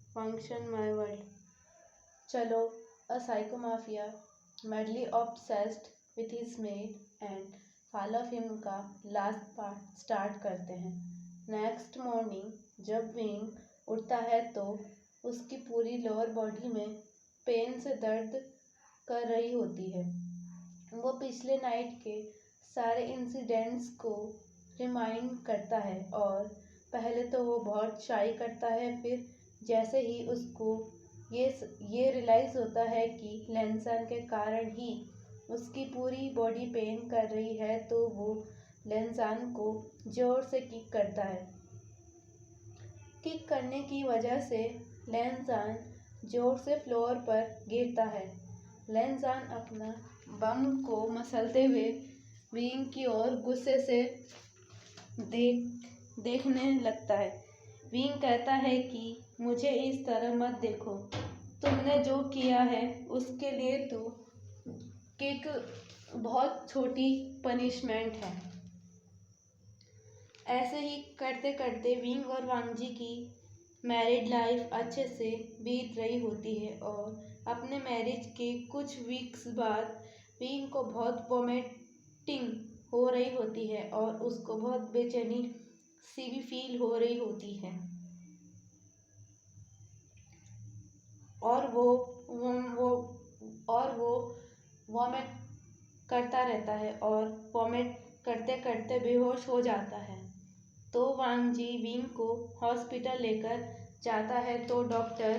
function my world. Chalo, a psycho mafia, madly obsessed with his maid and fall of him का last part start करते हैं। Next morning जब wing उठता है तो उसकी पूरी लोअर बॉडी में पेन से दर्द कर रही होती है। वो पिछले नाइट के सारे इंसिडेंट्स को रिमाइंड करता है और पहले तो वो बहुत शाई करता है, फिर जैसे ही उसको ये रियलाइज़ होता है कि लेंसन के कारण ही उसकी पूरी बॉडी पेन कर रही है तो वो लेंसन को ज़ोर से किक करता है। किक करने की वजह से लेंसन ज़ोर से फ्लोर पर गिरता है। लेंसन अपना बम को मसलते हुए विंग की ओर गुस्से से देखने लगता है। विंग कहता है कि मुझे इस तरह मत देखो, तुमने जो किया है उसके लिए तो किक बहुत छोटी पनिशमेंट है। ऐसे ही करते करते विंग और वांगजी की मैरिड लाइफ अच्छे से बीत रही होती है और अपने मैरिज के कुछ वीक्स बाद विंग को बहुत वोमिटिंग हो रही होती है और उसको बहुत बेचैनी सी भी फील हो रही होती है और वो वॉमिट करता रहता है और वॉमिट करते करते बेहोश हो जाता है। तो वांगजी विंग को हॉस्पिटल लेकर जाता है तो डॉक्टर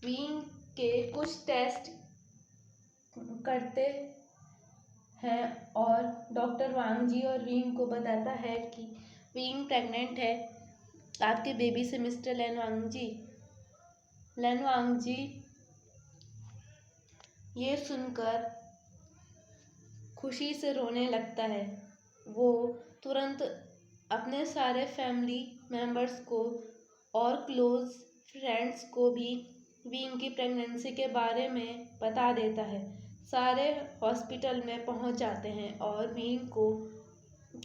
विंग के कुछ टेस्ट करते हैं और डॉक्टर वांगजी और विंग को बताता है कि विंग प्रेग्नेंट है आपके बेबी से मिस्टर लेन वांगजी। लेन वांगजी ये सुनकर खुशी से रोने लगता है। वो तुरंत अपने सारे फैमिली मेम्बर्स को और क्लोज फ्रेंड्स को भी विंग की प्रेगनेंसी के बारे में बता देता है। सारे हॉस्पिटल में पहुंच जाते हैं और विंग को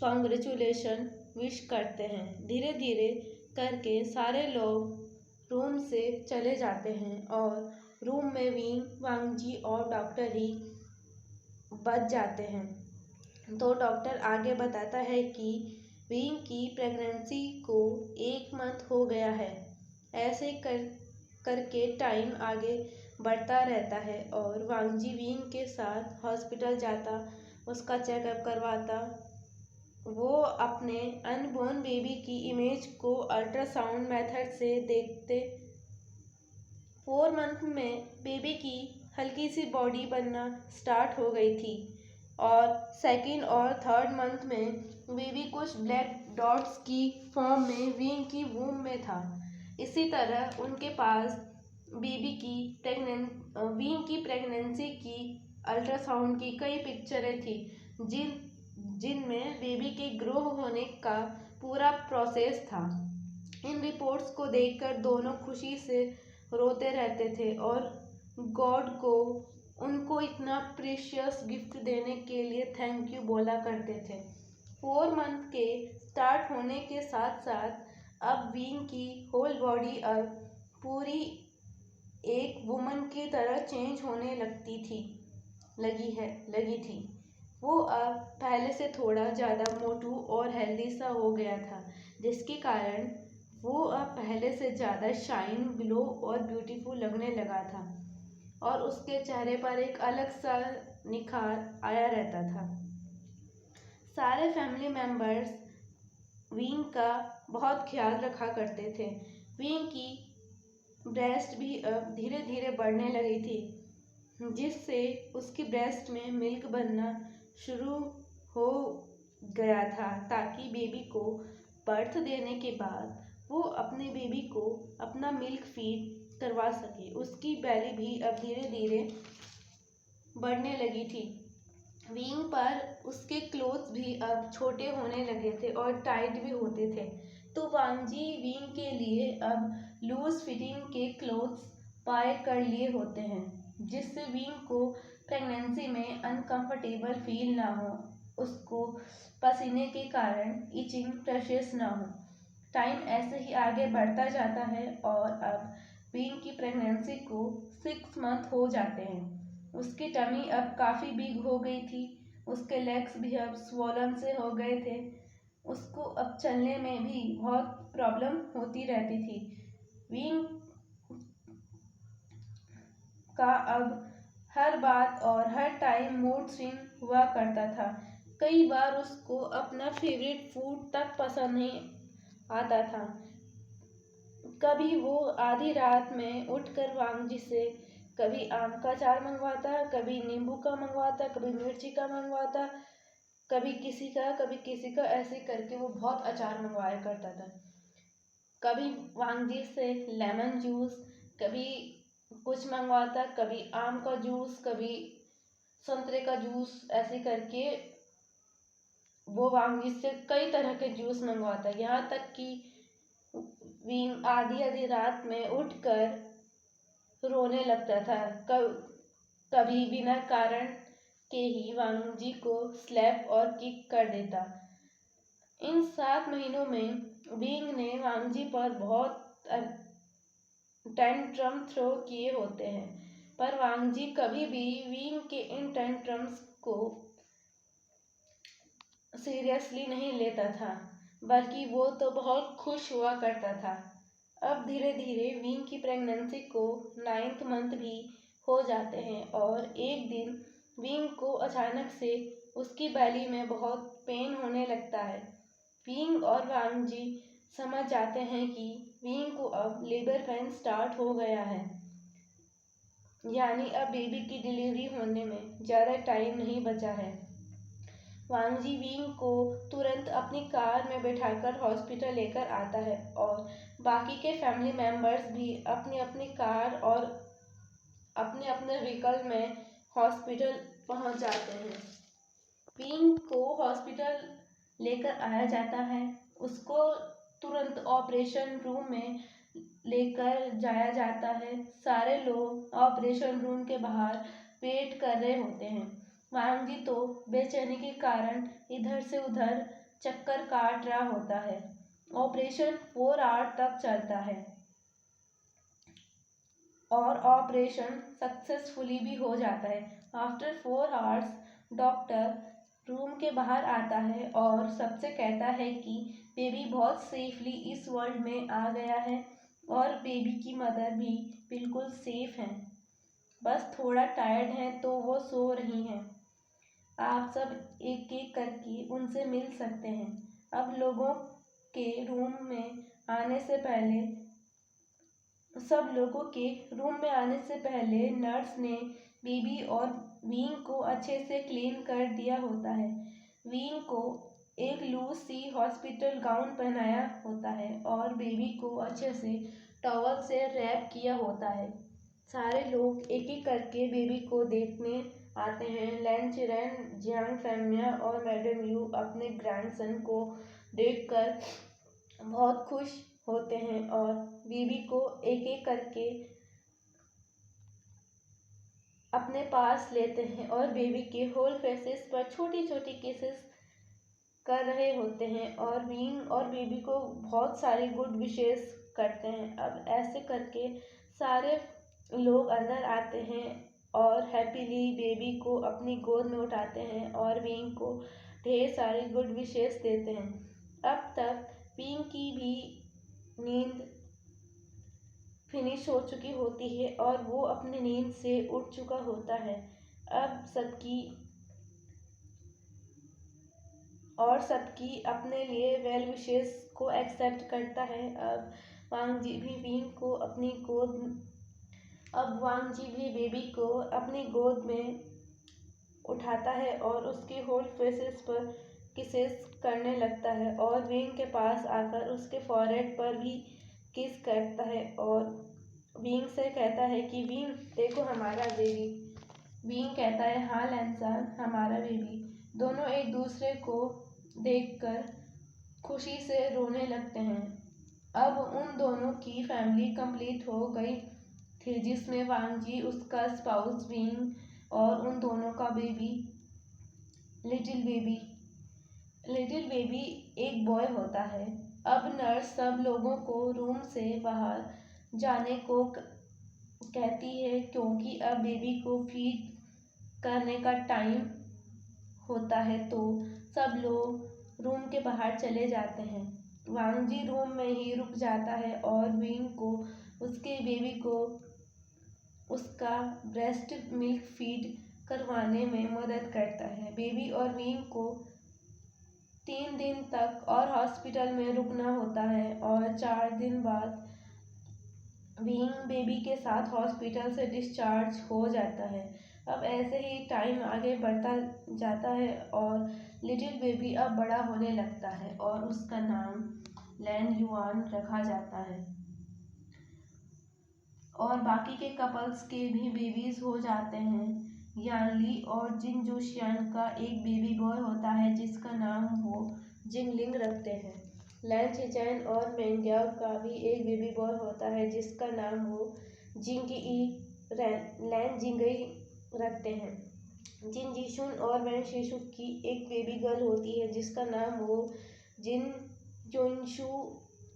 कॉन्ग्रेचुलेशन विश करते हैं। धीरे धीरे करके सारे लोग रूम से चले जाते हैं और रूम में विंग, वांगजी और डॉक्टर ही बच जाते हैं। तो डॉक्टर आगे बताता है कि विंग की प्रेगनेंसी को 1 मंथ हो गया है। ऐसे करके टाइम आगे बढ़ता रहता है और वांगजी विंग के साथ हॉस्पिटल जाता, उसका चेकअप करवाता। वो अपने अनबॉर्न बेबी की इमेज को अल्ट्रासाउंड मेथड से देखते। 4 मंथ में बेबी की हल्की सी बॉडी बनना स्टार्ट हो गई थी और सेकेंड और थर्ड मंथ में बेबी कुछ ब्लैक डॉट्स की फॉर्म में विंग की वूम में था। इसी तरह उनके पास विंग की प्रेगनेंसी की अल्ट्रासाउंड की कई पिक्चरें थी जिनमें बेबी के ग्रो होने का पूरा प्रोसेस था। इन रिपोर्ट्स को देखकर दोनों खुशी से रोते रहते थे और गॉड को उनको इतना प्रीशियस गिफ्ट देने के लिए थैंक यू बोला करते थे। 4 मंथ के स्टार्ट होने के साथ साथ अब विंग की होल बॉडी अब पूरी एक वुमन की तरह चेंज होने लगी थी। वो अब पहले से थोड़ा ज़्यादा मोटू और हेल्दी सा हो गया था, जिसके कारण वो अब पहले से ज़्यादा शाइन, ग्लो और ब्यूटीफुल लगने लगा था और उसके चेहरे पर एक अलग सा निखार आया रहता था। सारे फैमिली मेम्बर्स विंग का बहुत ख्याल रखा करते थे। विंग की ब्रेस्ट भी अब धीरे धीरे बढ़ने लगी थी, जिससे उसकी ब्रेस्ट में मिल्क बनना शुरू हो गया था ताकि बेबी को बर्थ देने के बाद वो अपने बेबी को अपना मिल्क फीड करवा सके। उसकी बेली भी अब धीरे धीरे बढ़ने लगी थी। विंग पर उसके क्लोथ्स भी अब छोटे होने लगे थे और टाइट भी होते थे। तो वांगजी विंग के लिए अब लूज फिटिंग के क्लोथ्स बाय कर लिए होते हैं, जिससे विंग को प्रेगनेंसी में अनकंफर्टेबल फील ना हो, उसको पसीने के कारण इचिंग प्रेशर्स ना हो। टाइम ऐसे ही आगे बढ़ता जाता है और अब विंग की प्रेगनेंसी को 6 मंथ हो जाते हैं। उसकी टमी अब काफ़ी बिग हो गई थी, उसके लेग्स भी अब स्वॉलन से हो गए थे, उसको अब चलने में भी बहुत प्रॉब्लम होती रहती थी। विंग का अब हर बात और हर टाइम मूड स्विंग हुआ करता था। कई बार उसको अपना फेवरेट फूड तक पसंद नहीं आता था। कभी वो आधी रात में उठकर वांगजी से कभी आम का अचार मंगवाता, कभी नींबू का मंगवाता, कभी मिर्ची का मंगवाता, कभी किसी का, ऐसे करके वो बहुत अचार मंगवाया करता था। कभी वांगजी से लेमन जूस, कभी कुछ मंगवाता, कभी आम का जूस, कभी संतरे का जूस, ऐसे करके वो वांगजी से कई तरह के जूस मंगवाता। यहाँ तक कि विंग आधी आधी रात में उठकर रोने लगता था। कभी बिना कारण के ही वांगजी को स्लैप और किक कर देता। इन 7 महीनों में विंग ने वांगजी पर बहुत टेंट्रम थ्रो किए होते हैं, पर वांगजी कभी भी विंग के इन टेंट्रम्स को सीरियसली नहीं लेता था, बल्कि वो तो बहुत खुश हुआ करता था। अब धीरे धीरे विंग की प्रेगनेंसी को 9th मंथ भी हो जाते हैं और एक दिन विंग को अचानक से उसकी बैली में बहुत पेन होने लगता है। विंग और वांगजी समझ जाते हैं कि विंग को अब लेबर पेन स्टार्ट हो गया है, यानी अब बेबी की डिलीवरी होने में ज़्यादा टाइम नहीं बचा है। वांगजी विंग को तुरंत अपनी कार में बैठाकर हॉस्पिटल लेकर आता है और बाकी के फैमिली मेम्बर्स भी अपनी अपनी कार और अपने अपने व्हीकल में हॉस्पिटल पहुंच जाते हैं। विंग को हॉस्पिटल लेकर आया जाता है, उसको तुरंत ऑपरेशन रूम में लेकर जाया जाता है। सारे लोग ऑपरेशन रूम के बाहर वेट कर रहे होते हैं। वांगजी तो बेचैनी के कारण इधर से उधर चक्कर काट रहा होता है। ऑपरेशन 4 आवर तक चलता है और ऑपरेशन सक्सेसफुली भी हो जाता है। आफ्टर 4 आवर्स डॉक्टर रूम के बाहर आता है और सबसे कहता है कि बेबी बहुत सेफली इस वर्ल्ड में आ गया है और बेबी की मदर भी बिल्कुल सेफ हैं, बस थोड़ा टायर्ड हैं तो वो सो रही हैं। आप सब एक एक करके उनसे मिल सकते हैं। अब लोगों के रूम में आने से पहले नर्स ने बेबी और विंग को अच्छे से क्लीन कर दिया होता है। विंग को एक लूज सी हॉस्पिटल गाउन पहनाया होता है और बेबी को अच्छे से टॉवल से रैप किया होता है। सारे लोग एक एक करके बेबी को देखने आते हैं। लैन चिरेन, जियांग फेमिया और मैडम यू अपने ग्रैंडसन को देखकर बहुत खुश होते हैं और बेबी को एक एक करके अपने पास लेते हैं और बेबी के होल फेसेस पर छोटी छोटी किसेस कर रहे होते हैं और विंग और बेबी को बहुत सारी गुड विशेस करते हैं। अब ऐसे करके सारे लोग अंदर आते हैं और हैप्पीली बेबी को अपनी गोद में उठाते हैं और विंग को ढेर सारी गुड विशेस देते हैं। अब तक विंग की भी नींद फिनिश हो चुकी होती है और वो अपनी नींद से उठ चुका होता है। अब सबकी अपने लिए वेल विशेस को एक्सेप्ट करता है। अब वांगजी भी बेबी को अपनी गोद में उठाता है और उसके होल फेसेस पर किसेस करने लगता है और विंग के पास आकर उसके फॉरहेड पर भी किस करता है और विंग से कहता है कि विंग देखो हमारा बेबी। विंग कहता है हाँ लैनसान, हमारा बेबी। दोनों एक दूसरे को देखकर खुशी से रोने लगते हैं। अब उन दोनों की फैमिली कंप्लीट हो गई थी, जिसमें वांगजी, उसका स्पाउस विंग और उन दोनों का बेबी लिटिल बेबी एक बॉय होता है। अब नर्स सब लोगों को रूम से बाहर जाने को कहती है क्योंकि अब बेबी को फीड करने का टाइम होता है, तो सब लोग रूम के बाहर चले जाते हैं। वांगजी रूम में ही रुक जाता है और विंग को उसके बेबी को उसका ब्रेस्ट मिल्क फीड करवाने में मदद करता है। बेबी और विंग को 3 दिन तक और हॉस्पिटल में रुकना होता है और 4 दिन बाद विंग बेबी के साथ हॉस्पिटल से डिस्चार्ज हो जाता है। अब ऐसे ही टाइम आगे बढ़ता जाता है और लिटिल बेबी अब बड़ा होने लगता है और उसका नाम लैन युआन रखा जाता है। और बाकी के कपल्स के भी बेबीज हो जाते हैं। यान ली और जिन जोशियान का एक बेबी बॉय होता है जिसका नाम वो जिंगलिंग रखते हैं। लैन चिचैन और मेंग्याओ का भी एक बेबी बॉय होता है जिसका नाम वो लैन जिंगई रखते हैं। जिन जीशुन और वैन शीशुक की एक बेबी गर्ल होती है जिसका नाम वो जिन जोनशु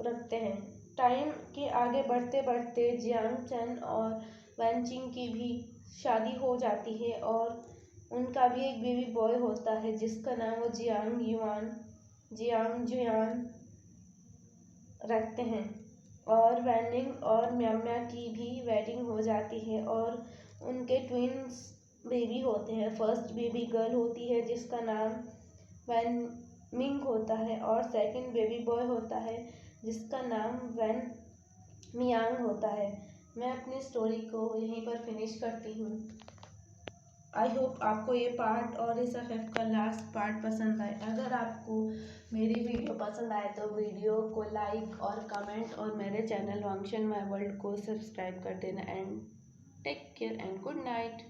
रखते हैं। टाइम के आगे बढ़ते बढ़ते जियांग चैन और वैन चिंग की भी शादी हो जाती है और उनका भी एक बेबी बॉय होता है जिसका नाम वो जियांग जुयान रखते हैं। और वैनिंग और म्याम्या की भी वेडिंग हो जाती है और उनके ट्विंस बेबी होते हैं। फर्स्ट बेबी गर्ल होती है जिसका नाम वैन मिंग होता है और सेकंड बेबी बॉय होता है जिसका नाम वैन मियांग होता है। मैं अपनी स्टोरी को यहीं पर फिनिश करती हूँ। आई होप आपको ये पार्ट और इस एफ का लास्ट पार्ट पसंद आए। अगर आपको मेरी वीडियो पसंद आए तो वीडियो को लाइक और कमेंट और मेरे चैनल वांगशन माय वर्ल्ड को सब्सक्राइब कर देना। And take care and good night.